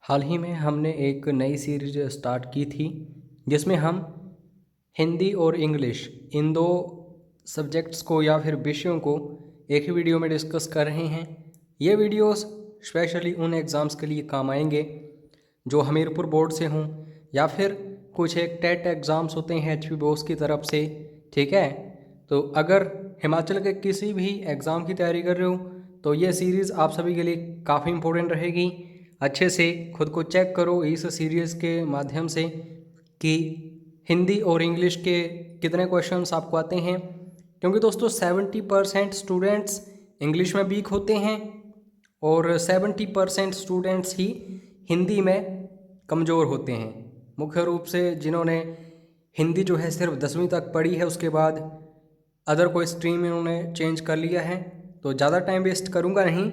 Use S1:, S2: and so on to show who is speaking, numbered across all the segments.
S1: हाल ही में हमने एक नई सीरीज स्टार्ट की थी जिसमें हम हिंदी और इंग्लिश इन दो सब्जेक्ट्स को या फिर विषयों को एक ही वीडियो में डिस्कस कर रहे हैं। ये वीडियोस स्पेशली उन एग्ज़ाम्स के लिए काम आएंगे जो हमीरपुर बोर्ड से हों या फिर कुछ एक टेट एग्ज़ाम्स होते हैं HP बोस की तरफ से। ठीक है, तो अगर हिमाचल के किसी भी एग्ज़ाम की तैयारी कर रहे हो तो ये सीरीज़ आप सभी के लिए काफ़ी इम्पोर्टेंट रहेगी। अच्छे से खुद को चेक करो इस सीरीज़ के माध्यम से कि हिंदी और इंग्लिश के कितने क्वेश्चंस आपको आते हैं, क्योंकि दोस्तों 70% स्टूडेंट्स इंग्लिश में वीक होते हैं और 70% स्टूडेंट्स ही हिंदी में कमज़ोर होते हैं। मुख्य रूप से जिन्होंने हिंदी जो है सिर्फ 10वीं तक पढ़ी है, उसके बाद अदर कोई स्ट्रीम इन्होंने चेंज कर लिया है। तो ज़्यादा टाइम वेस्ट करूँगा नहीं।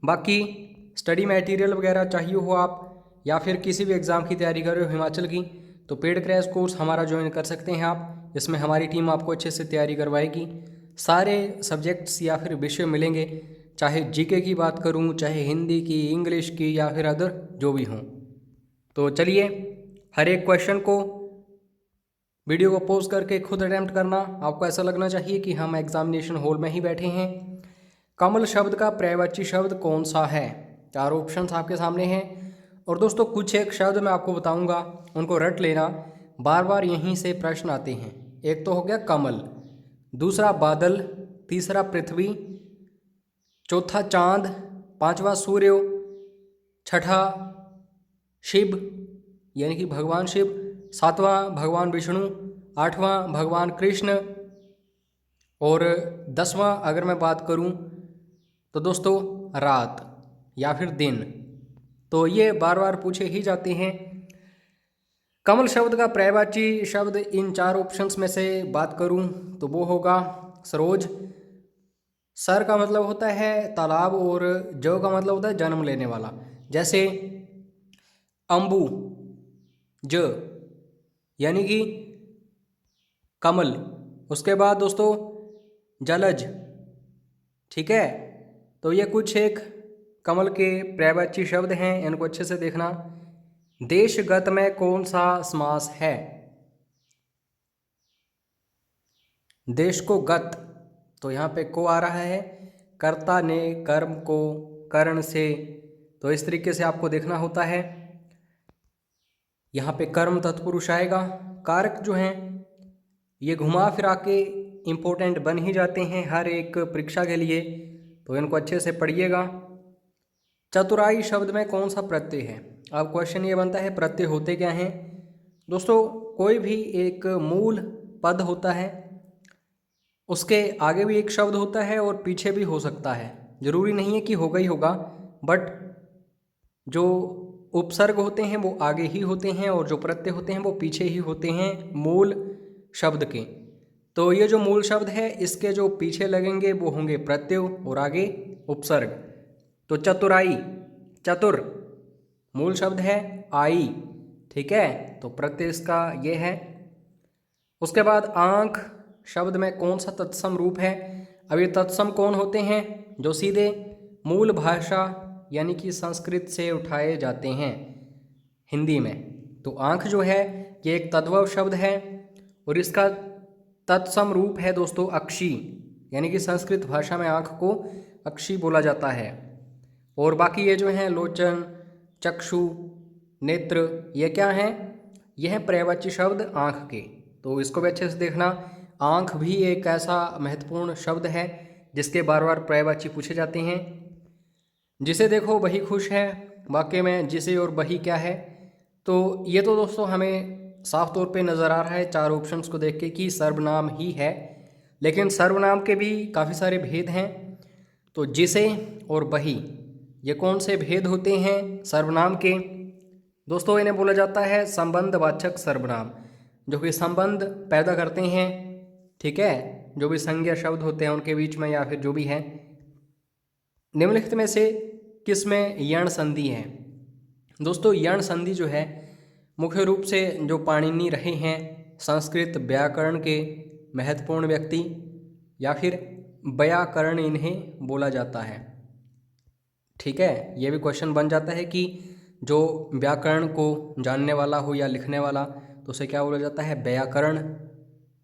S1: बाकी स्टडी मटेरियल वगैरह चाहिए हो आप या फिर किसी भी एग्ज़ाम की तैयारी कर रहे हो हिमाचल की, तो पेड क्रैश कोर्स हमारा ज्वाइन कर सकते हैं आप। इसमें हमारी टीम आपको अच्छे से तैयारी करवाएगी। सारे सब्जेक्ट्स या फिर विषय मिलेंगे, चाहे जीके की बात करूं, चाहे हिंदी की, इंग्लिश की या फिर अदर जो भी हों। तो चलिए, हर एक क्वेश्चन को वीडियो को पॉज करके खुद अटेम्प्ट करना। आपको ऐसा लगना चाहिए कि हम एग्जामिनेशन हॉल में ही बैठे हैं। कमल शब्द का पर्यायवाची शब्द कौन सा है? 4 ऑप्शंस आपके सामने हैं और दोस्तों कुछ एक शब्द मैं आपको बताऊंगा, उनको रट लेना। बार बार यहीं से प्रश्न आते हैं। एक तो हो गया कमल, दूसरा बादल, तीसरा पृथ्वी, चौथा चांद, पांचवा सूर्य, छठा शिव यानी कि भगवान शिव, सातवां भगवान विष्णु, आठवां भगवान कृष्ण और 10वां अगर मैं बात करूं तो दोस्तों रात या फिर दिन। तो ये बार बार पूछे ही जाते हैं। कमल शब्द का पर्यायवाची शब्द इन 4 ऑप्शंस में से बात करूं तो वो होगा सरोज। सर का मतलब होता है तालाब और जो का मतलब होता है जन्म लेने वाला, जैसे अंबु ज यानी कि कमल। उसके बाद दोस्तों जलज। ठीक है, तो ये कुछ एक कमल के पर्यायवाची शब्द हैं, इनको अच्छे से देखना। देशगत में कौन सा समास है? देश को गत, तो यहाँ पे को आ रहा है, कर्ता ने कर्म को कर्ण से, तो इस तरीके से आपको देखना होता है। यहाँ पे कर्म तत्पुरुष आएगा। कारक जो हैं ये घुमा फिरा के इम्पोर्टेंट बन ही जाते हैं हर एक परीक्षा के लिए, तो इनको अच्छे से पढ़िएगा। चतुराई शब्द में कौन सा प्रत्यय है? अब क्वेश्चन ये बनता है प्रत्यय होते क्या हैं? दोस्तों कोई भी एक मूल पद होता है, उसके आगे भी एक शब्द होता है और पीछे भी हो सकता है, जरूरी नहीं है कि होगा ही होगा, बट जो उपसर्ग होते हैं वो आगे ही होते हैं और जो प्रत्यय होते हैं वो पीछे ही होते हैं मूल शब्द के। तो ये जो मूल शब्द है इसके जो पीछे लगेंगे वो होंगे प्रत्यय और आगे उपसर्ग। तो चतुराई, चतुर मूल शब्द है आई, ठीक है, तो प्रत्यय इसका ये है। उसके बाद आंख शब्द में कौन सा तत्सम रूप है? अब ये तत्सम कौन होते हैं? जो सीधे मूल भाषा यानी कि संस्कृत से उठाए जाते हैं हिंदी में। तो आंख जो है ये एक तद्भव शब्द है और इसका तत्सम रूप है दोस्तों अक्षी, यानी कि संस्कृत भाषा में आंख को अक्षी बोला जाता है। और बाकी ये जो हैं लोचन, चक्षु, नेत्र, ये क्या हैं? यह है पर्यायवाची शब्द आंख के, तो इसको भी अच्छे से देखना। आंख भी एक ऐसा महत्वपूर्ण शब्द है जिसके बार बार पर्यायवाची पूछे जाते हैं। जिसे देखो वही खुश है, वाक्य में जिसे और वही क्या है? तो ये तो दोस्तों हमें साफ तौर पे नज़र आ रहा है 4 ऑप्शंस को देख के कि सर्वनाम ही है, लेकिन सर्वनाम के भी काफ़ी सारे भेद हैं। तो जिसे और वही, ये कौन से भेद होते हैं सर्वनाम के? दोस्तों इन्हें बोला जाता है संबंधवाचक सर्वनाम, जो कि संबंध पैदा करते हैं। ठीक है, जो भी संज्ञा शब्द होते हैं उनके बीच में या फिर जो भी है। निम्नलिखित में से किस में यण संधि है? दोस्तों यण संधि जो है मुख्य रूप से जो पाणिनि रहे हैं संस्कृत व्याकरण के महत्वपूर्ण व्यक्ति या फिर व्याकरण इन्हें बोला जाता है। ठीक है, ये भी क्वेश्चन बन जाता है कि जो व्याकरण को जानने वाला हो या लिखने वाला, तो उसे क्या बोला जाता है? व्याकरण।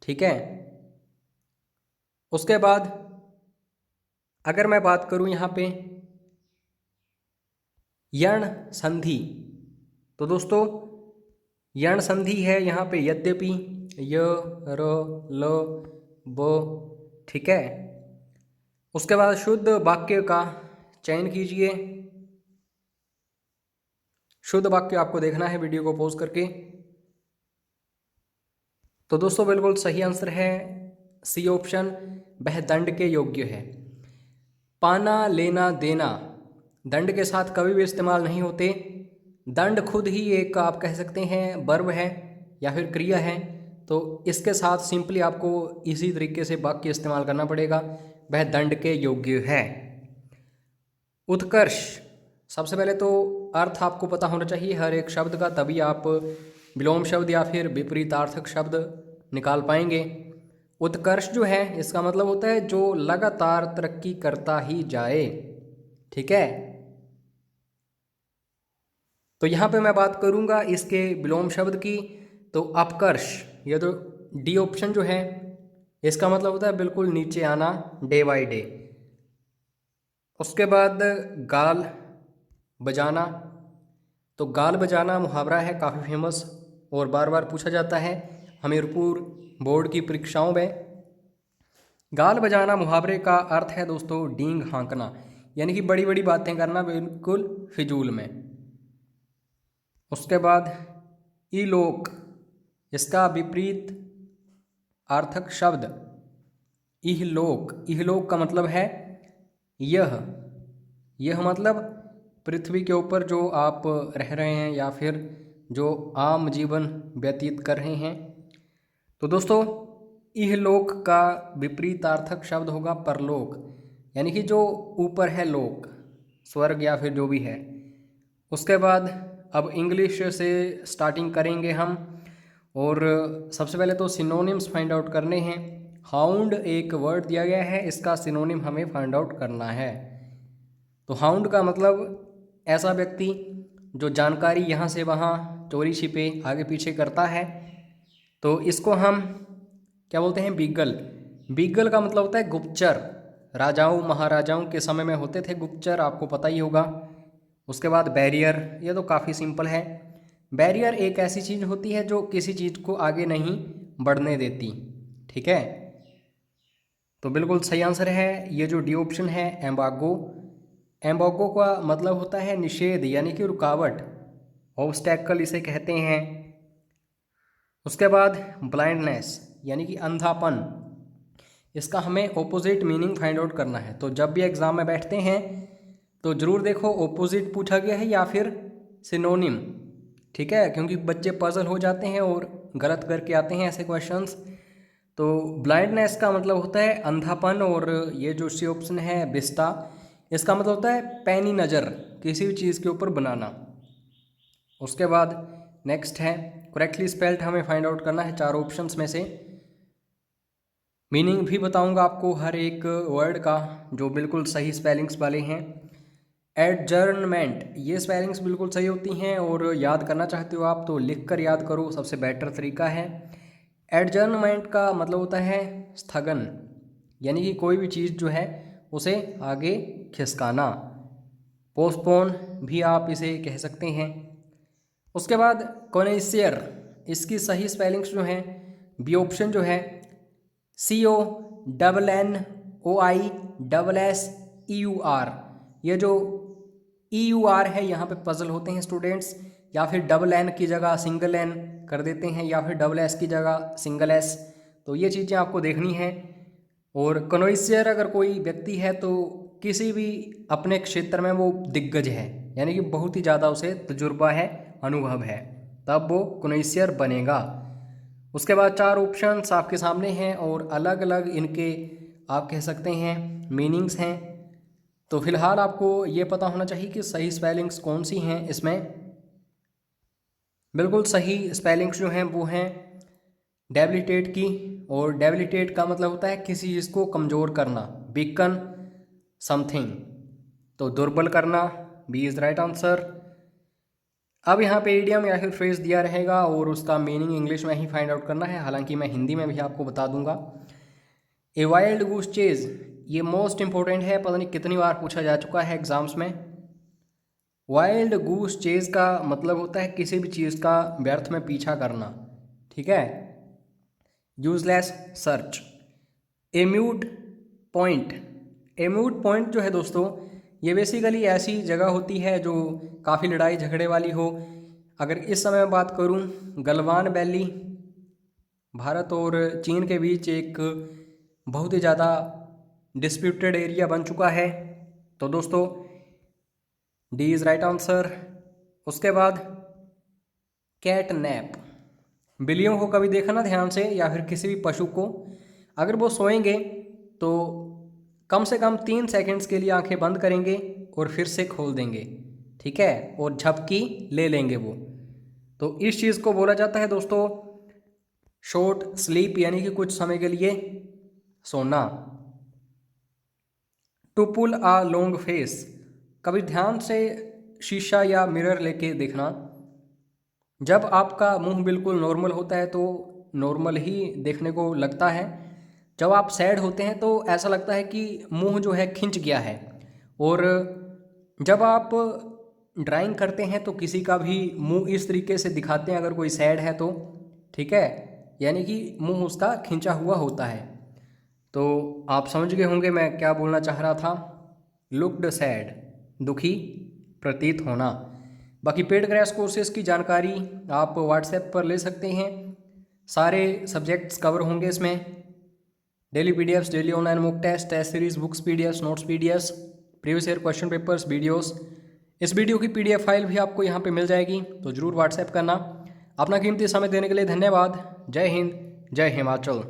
S1: ठीक है। उसके बाद अगर मैं बात करूं यहाँ पे यण संधि, तो दोस्तों यण संधि है यहाँ पे यद्यपि, य, र, ल, ब। ठीक है। उसके बाद शुद्ध वाक्य का चयन कीजिए। शुद्ध वाक्य आपको देखना है वीडियो को पॉज करके। तो दोस्तों बिल्कुल सही आंसर है सी ऑप्शन, वह दंड के योग्य है। पाना, लेना, देना दंड के साथ कभी भी इस्तेमाल नहीं होते। दंड खुद ही एक आप कह सकते हैं वर्ब है या फिर क्रिया है, तो इसके साथ सिंपली आपको इसी तरीके से वाक्य इस्तेमाल करना पड़ेगा, वह दंड के योग्य है। उत्कर्ष, सबसे पहले तो अर्थ आपको पता होना चाहिए हर एक शब्द का, तभी आप विलोम शब्द या फिर विपरीतार्थक शब्द निकाल पाएंगे। उत्कर्ष जो है इसका मतलब होता है जो लगातार तरक्की करता ही जाए। ठीक है। तो यहाँ पे मैं बात करूँगा इसके विलोम शब्द की, तो अपकर्ष, ये तो डी ऑप्शन जो है इसका मतलब होता है बिल्कुल नीचे आना, डे बाय डे। उसके बाद गाल बजाना, तो गाल बजाना मुहावरा है काफ़ी फेमस और बार बार पूछा जाता है हमीरपुर बोर्ड की परीक्षाओं में। गाल बजाना मुहावरे का अर्थ है दोस्तों डींग हाँकना, यानी कि बड़ी बड़ी बातें करना बिल्कुल फिजूल में। उसके बाद इलोक, इसका विपरीत अर्थक शब्द इहलोक। इहलोक का मतलब है यह मतलब पृथ्वी के ऊपर जो आप रह रहे हैं या फिर जो आम जीवन व्यतीत कर रहे हैं। तो दोस्तों इहलोक का विपरीतार्थक शब्द होगा परलोक, यानी कि जो ऊपर है लोक, स्वर्ग या फिर जो भी है। उसके बाद अब इंग्लिश से स्टार्टिंग करेंगे हम, और सबसे पहले तो सिनोनिम्स फाइंड आउट करने हैं। हाउंड एक वर्ड दिया गया है, इसका सिनोनिम हमें फाइंड आउट करना है। तो हाउंड का मतलब ऐसा व्यक्ति जो जानकारी यहाँ से वहाँ चोरी छिपे आगे पीछे करता है, तो इसको हम क्या बोलते हैं? बीगल। बीगल का मतलब होता है गुप्तचर। राजाओं महाराजाओं के समय में होते थे गुप्तचर, आपको पता ही होगा। उसके बाद बैरियर, ये तो काफ़ी सिंपल है। बैरियर एक ऐसी चीज़ होती है जो किसी चीज़ को आगे नहीं बढ़ने देती। ठीक है। तो बिल्कुल सही आंसर है ये जो डी ऑप्शन है एम्बागो। एम्बागो का मतलब होता है निषेध यानी कि रुकावट, ऑब्स्टैकल इसे कहते हैं। उसके बाद ब्लाइंडनेस यानी कि अंधापन, इसका हमें ऑपोजिट मीनिंग फाइंड आउट करना है। तो जब भी एग्ज़ाम में बैठते हैं तो ज़रूर देखो ऑपोजिट पूछा गया है या फिर सिनोनिम। ठीक है, क्योंकि बच्चे पजल हो जाते हैं और गलत करके आते हैं ऐसे क्वेश्चंस। तो ब्लाइंडनेस का मतलब होता है अंधापन, और ये जो सी ऑप्शन है विस्टा, इसका मतलब होता है पैनी नज़र, किसी भी चीज़ के ऊपर बनाना। उसके बाद नेक्स्ट है करेक्टली स्पेल्ड, हमें फाइंड आउट करना है चार ऑप्शंस में से। मीनिंग भी बताऊंगा आपको हर एक वर्ड का जो बिल्कुल सही स्पेलिंग्स वाले हैं। एडजर्नमेंट, ये स्पेलिंग्स बिल्कुल सही होती हैं, और याद करना चाहते हो आप तो लिख कर याद करो, सबसे बेटर तरीका है। एडजर्नमेंट का मतलब होता है स्थगन, यानी कि कोई भी चीज़ जो है उसे आगे खिसकाना। पोस्टपोन भी आप इसे कह सकते हैं। उसके बाद कोनेसियर, इसकी सही स्पेलिंग्स जो हैं बी ऑप्शन जो है CONNOISSEUR, ये जो EUR है यहाँ पे पजल होते हैं स्टूडेंट्स, या फिर डबल एन की जगह सिंगल एन कर देते हैं या फिर डबल एस की जगह सिंगल एस, तो ये चीज़ें आपको देखनी है। और कनोइसियर अगर कोई व्यक्ति है तो किसी भी अपने क्षेत्र में वो दिग्गज है, यानी कि बहुत ही ज़्यादा उसे तजुर्बा है, अनुभव है, तब वो कनोइसियर बनेगा। उसके बाद चार ऑप्शंस आपके सामने हैं और अलग अलग इनके आप कह सकते हैं मीनिंग्स हैं। तो फिलहाल आपको ये पता होना चाहिए कि सही स्पेलिंग्स कौन सी हैं इसमें। बिल्कुल सही स्पेलिंग्स जो हैं वो हैं डेबिलिटेट की, और डेबिलिटेट का मतलब होता है किसी चीज़ को कमज़ोर करना, वीकन समथिंग, तो दुर्बल करना, बी इज़ राइट आंसर। अब यहाँ पे इडियम या फिर फ्रेज दिया रहेगा और उसका मीनिंग इंग्लिश में ही फाइंड आउट करना है, हालांकि मैं हिंदी में भी आपको बता दूंगा। ए वाइल्ड गूस चेज, ये मोस्ट इंपॉर्टेंट है, पता नहीं कितनी बार पूछा जा चुका है एग्जाम्स में। वाइल्ड गूस चेज का मतलब होता है किसी भी चीज़ का व्यर्थ में पीछा करना, ठीक है। Useless search. A moot point, a moot point जो है दोस्तों, ये बेसिकली ऐसी जगह होती है जो काफ़ी लड़ाई झगड़े वाली हो। अगर इस समय मैं बात करूं, गलवान वैली भारत और चीन के बीच एक बहुत ही ज़्यादा डिस्प्यूटेड एरिया बन चुका है, तो दोस्तों डी इज़ राइट आंसर। उसके बाद कैट नैप, बिल्लियों को कभी देखा ना ध्यान से या फिर किसी भी पशु को, अगर वो सोएंगे तो कम से कम 3 सेकंड्स के लिए आंखें बंद करेंगे और फिर से खोल देंगे, ठीक है, और झपकी ले लेंगे वो। तो इस चीज़ को बोला जाता है दोस्तों शॉर्ट स्लीप, यानी कि कुछ समय के लिए सोना। To pull a long face, कभी ध्यान से शीशा या मिरर लेके देखना। जब आपका मुंह बिल्कुल नॉर्मल होता है तो नॉर्मल ही देखने को लगता है, जब आप सैड होते हैं तो ऐसा लगता है कि मुंह जो है खिंच गया है, और जब आप ड्राइंग करते हैं तो किसी का भी मुंह इस तरीके से दिखाते हैं अगर कोई सैड है तो, ठीक है, यानी कि मुंह उसका खिंचा हुआ होता है। तो आप समझ गए होंगे मैं क्या बोलना चाह रहा था। लुक्ड सैड, दुखी प्रतीत होना। बाकी पेड क्रैश कोर्सेज की जानकारी आप व्हाट्सएप पर ले सकते हैं, सारे सब्जेक्ट्स कवर होंगे इसमें। Daily PDFs, daily online mock test series, books PDFs, notes PDFs, previous year question papers, videos. इस वीडियो की पीडीएफ फाइल भी आपको यहाँ पे मिल जाएगी, तो ज़रूर व्हाट्सएप करना। अपना कीमती समय देने के लिए धन्यवाद। जय हिंद, जय हिमाचल।